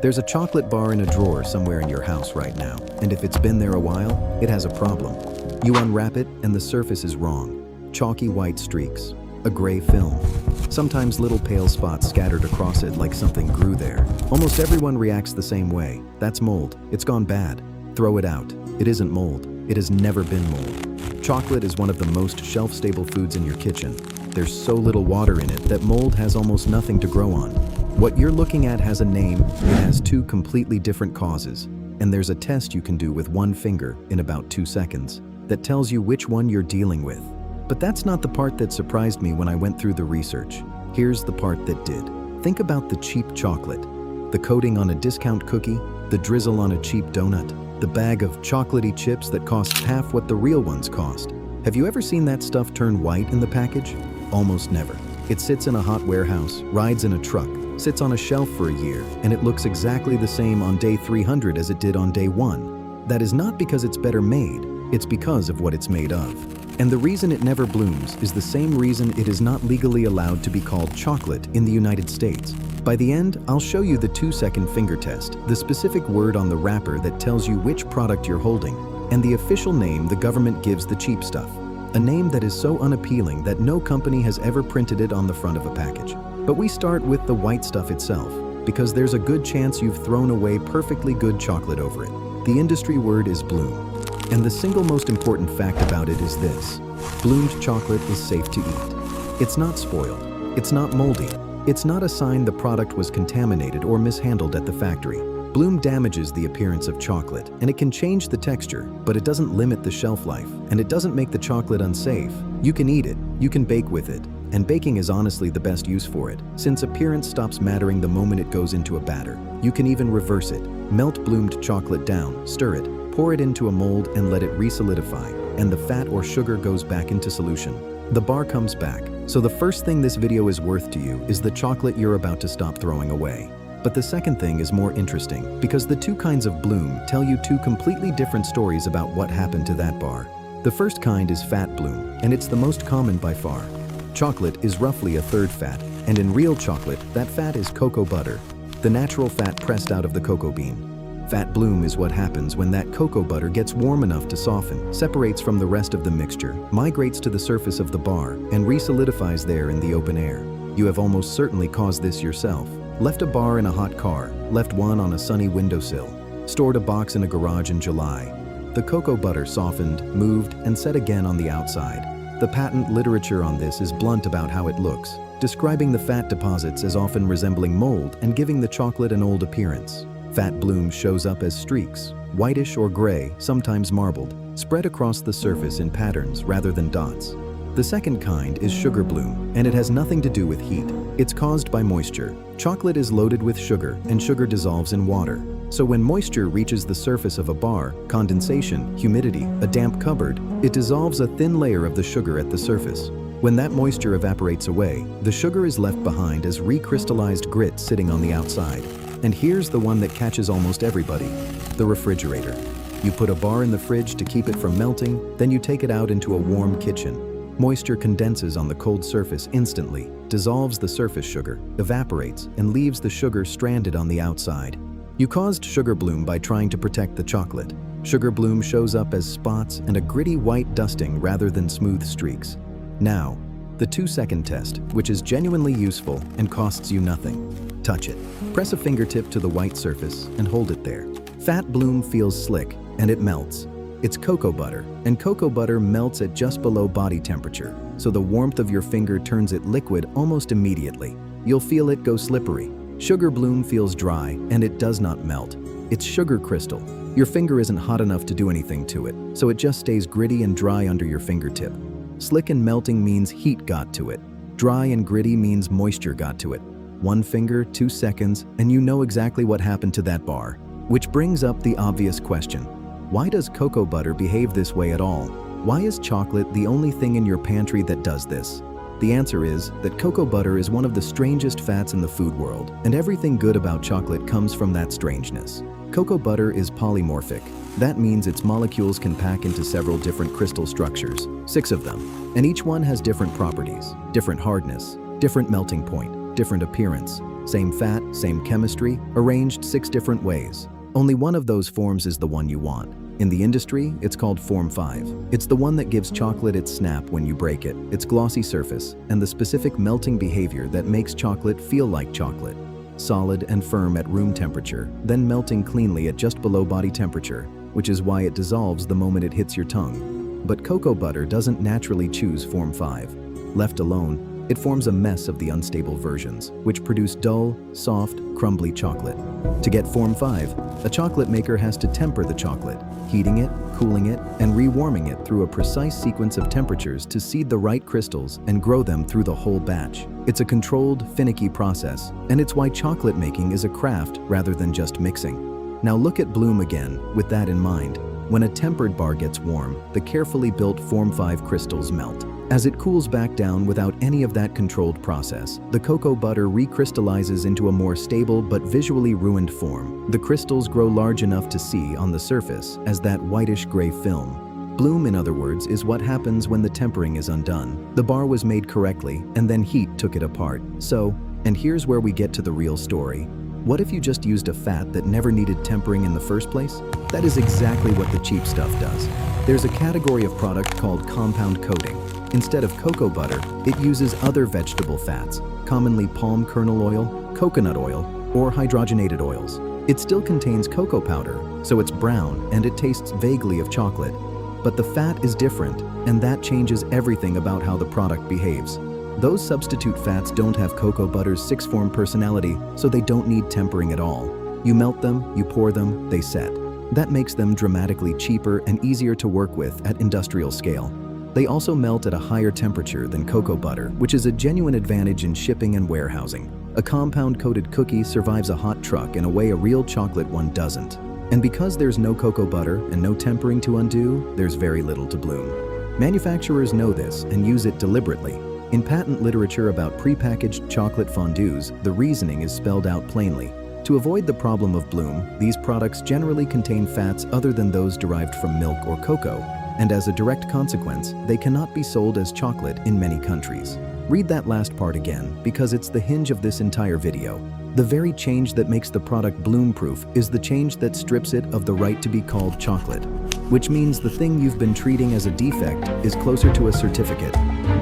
There's a chocolate bar in a drawer somewhere in your house right now, and if it's been there a while, it has a problem. You unwrap it, and the surface is wrong. Chalky white streaks, a gray film. Sometimes little pale spots scattered across it like something grew there. Almost everyone reacts the same way. That's mold. It's gone bad. Throw it out. It isn't mold. It has never been mold. Chocolate is one of the most shelf-stable foods in your kitchen. There's so little water in it that mold has almost nothing to grow on. What you're looking at has a name, it has two completely different causes, and there's a test you can do with one finger in about 2 seconds that tells you which one you're dealing with. But that's not the part that surprised me when I went through the research. Here's the part that did. Think about the cheap chocolate, the coating on a discount cookie, the drizzle on a cheap donut, the bag of chocolaty chips that costs half what the real ones cost. Have you ever seen that stuff turn white in the package? Almost never. It sits in a hot warehouse, rides in a truck, sits on a shelf for a year, and it looks exactly the same on day 300 as it did on day 1. That is not because it's better made, it's because of what it's made of. And the reason it never blooms is the same reason it is not legally allowed to be called chocolate in the United States. By the end, I'll show you the 2-second finger test, the specific word on the wrapper that tells you which product you're holding, and the official name the government gives the cheap stuff. A name that is so unappealing that no company has ever printed it on the front of a package. But we start with the white stuff itself, because there's a good chance you've thrown away perfectly good chocolate over it. The industry word is bloom. And the single most important fact about it is this: bloomed chocolate is safe to eat. It's not spoiled. It's not moldy. It's not a sign the product was contaminated or mishandled at the factory. Bloom damages the appearance of chocolate, and it can change the texture, but it doesn't limit the shelf life, and it doesn't make the chocolate unsafe. You can eat it, you can bake with it, and baking is honestly the best use for it, since appearance stops mattering the moment it goes into a batter. You can even reverse it. Melt bloomed chocolate down, stir it, pour it into a mold and let it re-solidify, and the fat or sugar goes back into solution. The bar comes back. So the first thing this video is worth to you is the chocolate you're about to stop throwing away. But the second thing is more interesting, because the two kinds of bloom tell you two completely different stories about what happened to that bar. The first kind is fat bloom, and it's the most common by far. Chocolate is roughly a third fat, and in real chocolate, that fat is cocoa butter, the natural fat pressed out of the cocoa bean. Fat bloom is what happens when that cocoa butter gets warm enough to soften, separates from the rest of the mixture, migrates to the surface of the bar, and re-solidifies there in the open air. You have almost certainly caused this yourself. Left a bar in a hot car, left one on a sunny windowsill, stored a box in a garage in July. The cocoa butter softened, moved, and set again on the outside. The patent literature on this is blunt about how it looks, describing the fat deposits as often resembling mold and giving the chocolate an old appearance. Fat bloom shows up as streaks, whitish or gray, sometimes marbled, spread across the surface in patterns rather than dots. The second kind is sugar bloom, and it has nothing to do with heat. It's caused by moisture. Chocolate is loaded with sugar, and sugar dissolves in water. So when moisture reaches the surface of a bar, condensation, humidity, a damp cupboard, it dissolves a thin layer of the sugar at the surface. When that moisture evaporates away, the sugar is left behind as recrystallized grit sitting on the outside. And here's the one that catches almost everybody: the refrigerator. You put a bar in the fridge to keep it from melting, then you take it out into a warm kitchen. Moisture condenses on the cold surface instantly, dissolves the surface sugar, evaporates, and leaves the sugar stranded on the outside. You caused sugar bloom by trying to protect the chocolate. Sugar bloom shows up as spots and a gritty white dusting rather than smooth streaks. Now, the 2-second test, which is genuinely useful and costs you nothing. Touch it. Press a fingertip to the white surface and hold it there. Fat bloom feels slick, and it melts. It's cocoa butter, and cocoa butter melts at just below body temperature, so the warmth of your finger turns it liquid almost immediately. You'll feel it go slippery. Sugar bloom feels dry, and it does not melt. It's sugar crystal. Your finger isn't hot enough to do anything to it, so it just stays gritty and dry under your fingertip. Slick and melting means heat got to it. Dry and gritty means moisture got to it. 1 finger, 2 seconds, and you know exactly what happened to that bar. Which brings up the obvious question. Why does cocoa butter behave this way at all? Why is chocolate the only thing in your pantry that does this? The answer is that cocoa butter is one of the strangest fats in the food world, and everything good about chocolate comes from that strangeness. Cocoa butter is polymorphic. That means its molecules can pack into several different crystal structures, 6 of them, and each one has different properties, different hardness, different melting point, different appearance. Same fat, same chemistry, arranged 6 different ways. Only one of those forms is the one you want. In the industry, it's called Form 5. It's the one that gives chocolate its snap when you break it, its glossy surface, and the specific melting behavior that makes chocolate feel like chocolate. Solid and firm at room temperature, then melting cleanly at just below body temperature, which is why it dissolves the moment it hits your tongue. But cocoa butter doesn't naturally choose Form 5. Left alone, it forms a mess of the unstable versions, which produce dull, soft, crumbly chocolate. To get Form 5, a chocolate maker has to temper the chocolate, heating it, cooling it, and rewarming it through a precise sequence of temperatures to seed the right crystals and grow them through the whole batch. It's a controlled, finicky process, and it's why chocolate making is a craft rather than just mixing. Now look at Bloom again, with that in mind. When a tempered bar gets warm, the carefully built Form 5 crystals melt. As it cools back down without any of that controlled process, the cocoa butter recrystallizes into a more stable but visually ruined form. The crystals grow large enough to see on the surface as that whitish-gray film. Bloom, in other words, is what happens when the tempering is undone. The bar was made correctly, and then heat took it apart. So, and here's where we get to the real story. What if you just used a fat that never needed tempering in the first place? That is exactly what the cheap stuff does. There's a category of product called compound coating. Instead of cocoa butter, it uses other vegetable fats, commonly palm kernel oil, coconut oil, or hydrogenated oils. It still contains cocoa powder, so it's brown and it tastes vaguely of chocolate. But the fat is different, and that changes everything about how the product behaves. Those substitute fats don't have cocoa butter's 6-form personality, so they don't need tempering at all. You melt them, you pour them, they set. That makes them dramatically cheaper and easier to work with at industrial scale. They also melt at a higher temperature than cocoa butter, which is a genuine advantage in shipping and warehousing. A compound-coated cookie survives a hot truck in a way a real chocolate one doesn't. And because there's no cocoa butter and no tempering to undo, there's very little to Bloom. Manufacturers know this and use it deliberately. In patent literature about prepackaged chocolate fondues, the reasoning is spelled out plainly. To avoid the problem of Bloom, these products generally contain fats other than those derived from milk or cocoa, and as a direct consequence, they cannot be sold as chocolate in many countries. Read that last part again, because it's the hinge of this entire video. The very change that makes the product Bloom-proof is the change that strips it of the right to be called chocolate, which means the thing you've been treating as a defect is closer to a certificate.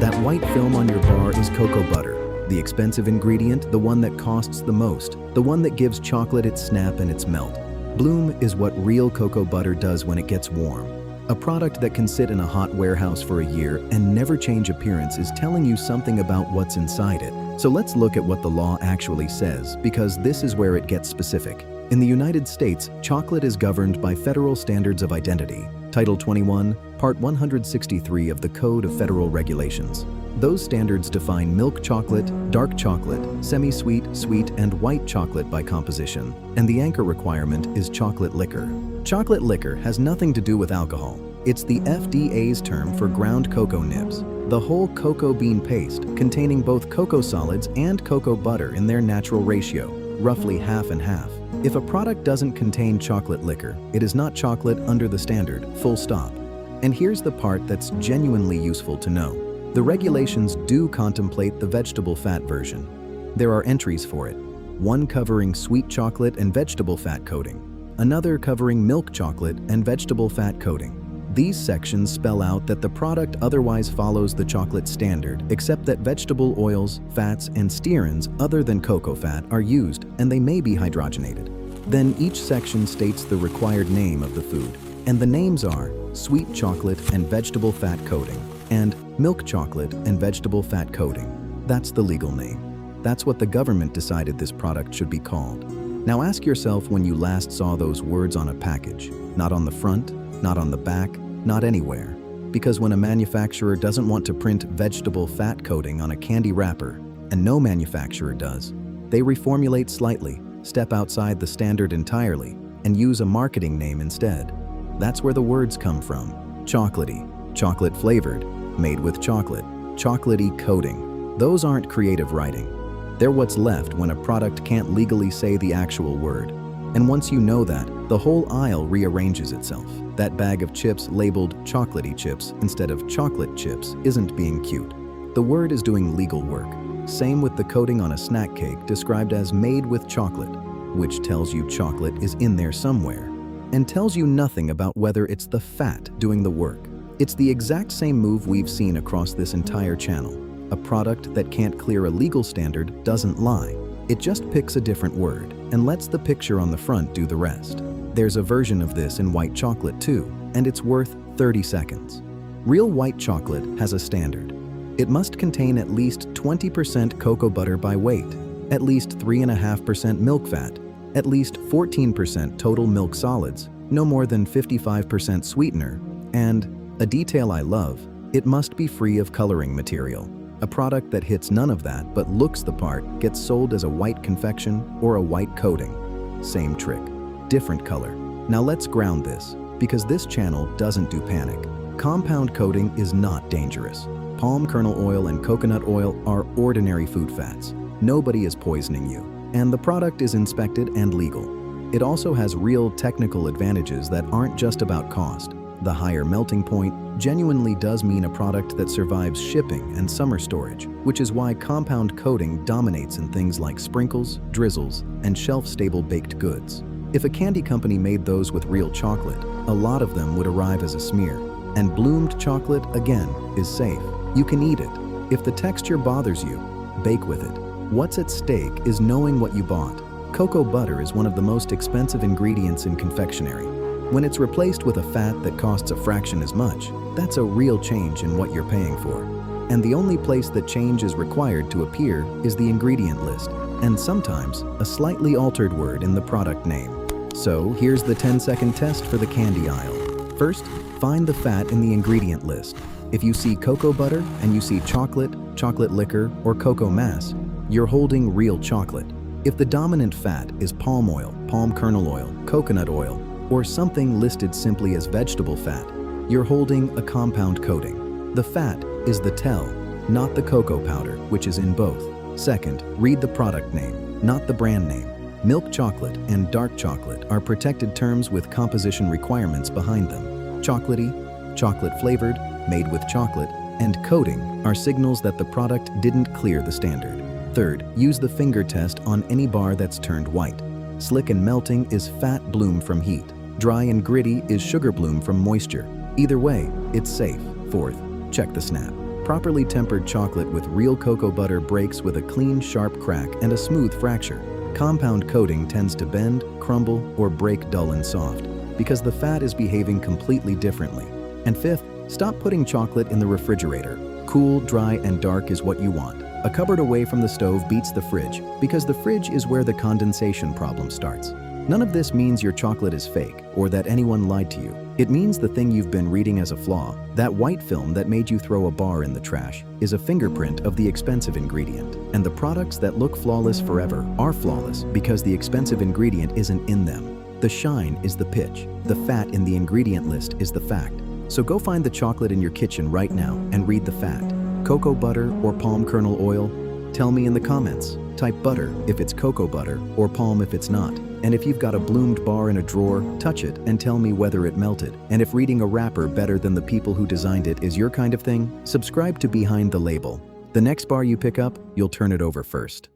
That white film on your bar is cocoa butter, the expensive ingredient, the one that costs the most, the one that gives chocolate its snap and its melt. Bloom is what real cocoa butter does when it gets warm. A product that can sit in a hot warehouse for a year and never change appearance is telling you something about what's inside it. So let's look at what the law actually says, because this is where it gets specific. In the United States, chocolate is governed by Federal Standards of Identity, Title 21, Part 163 of the Code of Federal Regulations. Those standards define milk chocolate, dark chocolate, semi-sweet, sweet, and white chocolate by composition, and the anchor requirement is chocolate liquor. Chocolate liquor has nothing to do with alcohol. It's the FDA's term for ground cocoa nibs, the whole cocoa bean paste containing both cocoa solids and cocoa butter in their natural ratio, roughly half and half. If a product doesn't contain chocolate liquor, it is not chocolate under the standard, full stop. And here's the part that's genuinely useful to know. The regulations do contemplate the vegetable fat version. There are entries for it, one covering sweet chocolate and vegetable fat coating, another covering milk chocolate and vegetable fat coating. These sections spell out that the product otherwise follows the chocolate standard, except that vegetable oils, fats, and stearins other than cocoa fat are used, and they may be hydrogenated. Then each section states the required name of the food, and the names are sweet chocolate and vegetable fat coating, and milk chocolate and vegetable fat coating. That's the legal name. That's what the government decided this product should be called. Now ask yourself when you last saw those words on a package. Not on the front, not on the back, not anywhere. Because when a manufacturer doesn't want to print vegetable fat coating on a candy wrapper, and no manufacturer does, they reformulate slightly, step outside the standard entirely, and use a marketing name instead. That's where the words come from. Chocolaty, chocolate flavored, made with chocolate, chocolaty coating. Those aren't creative writing. They're what's left when a product can't legally say the actual word. And once you know that, the whole aisle rearranges itself. That bag of chips labeled chocolaty chips instead of chocolate chips isn't being cute. The word is doing legal work. Same with the coating on a snack cake described as made with chocolate, which tells you chocolate is in there somewhere, and tells you nothing about whether it's the fat doing the work. It's the exact same move we've seen across this entire channel. A product that can't clear a legal standard doesn't lie. It just picks a different word and lets the picture on the front do the rest. There's a version of this in white chocolate too, and it's worth 30 seconds. Real white chocolate has a standard. It must contain at least 20% cocoa butter by weight, at least 3.5% milk fat, at least 14% total milk solids, no more than 55% sweetener, and, a detail I love, it must be free of coloring material. A product that hits none of that but looks the part gets sold as a white confection or a white coating. Same trick, different color. Now let's ground this, because this channel doesn't do panic. Compound coating is not dangerous. Palm kernel oil and coconut oil are ordinary food fats. Nobody is poisoning you, and the product is inspected and legal. It also has real technical advantages that aren't just about cost. The higher melting point genuinely does mean a product that survives shipping and summer storage, which is why compound coating dominates in things like sprinkles, drizzles, and shelf-stable baked goods. If a candy company made those with real chocolate, a lot of them would arrive as a smear. And bloomed chocolate, again, is safe. You can eat it. If the texture bothers you, bake with it. What's at stake is knowing what you bought. Cocoa butter is one of the most expensive ingredients in confectionery. When it's replaced with a fat that costs a fraction as much, that's a real change in what you're paying for. And the only place that change is required to appear is the ingredient list, and sometimes a slightly altered word in the product name. So here's the 10-second test for the candy aisle. First, find the fat in the ingredient list. If you see cocoa butter and you see chocolate, chocolate liquor, or cocoa mass, you're holding real chocolate. If the dominant fat is palm oil, palm kernel oil, coconut oil, or something listed simply as vegetable fat, you're holding a compound coating. The fat is the tell, not the cocoa powder, which is in both. Second, read the product name, not the brand name. Milk chocolate and dark chocolate are protected terms with composition requirements behind them. Chocolaty, chocolate flavored, made with chocolate, and coating are signals that the product didn't clear the standard. Third, use the finger test on any bar that's turned white. Slick and melting is fat bloom from heat. Dry and gritty is sugar bloom from moisture. Either way, it's safe. Fourth, check the snap. Properly tempered chocolate with real cocoa butter breaks with a clean, sharp crack and a smooth fracture. Compound coating tends to bend, crumble, or break dull and soft, because the fat is behaving completely differently. And fifth, stop putting chocolate in the refrigerator. Cool, dry, and dark is what you want. A cupboard away from the stove beats the fridge, because the fridge is where the condensation problem starts. None of this means your chocolate is fake or that anyone lied to you. It means the thing you've been reading as a flaw, that white film that made you throw a bar in the trash, is a fingerprint of the expensive ingredient. And the products that look flawless forever are flawless because the expensive ingredient isn't in them. The shine is the pitch. The fat in the ingredient list is the fact. So go find the chocolate in your kitchen right now and read the fact. Cocoa butter or palm kernel oil? Tell me in the comments. Type butter if it's cocoa butter or palm if it's not. And if you've got a bloomed bar in a drawer, touch it and tell me whether it melted. And if reading a wrapper better than the people who designed it is your kind of thing, subscribe to Behind the Label. The next bar you pick up, you'll turn it over first.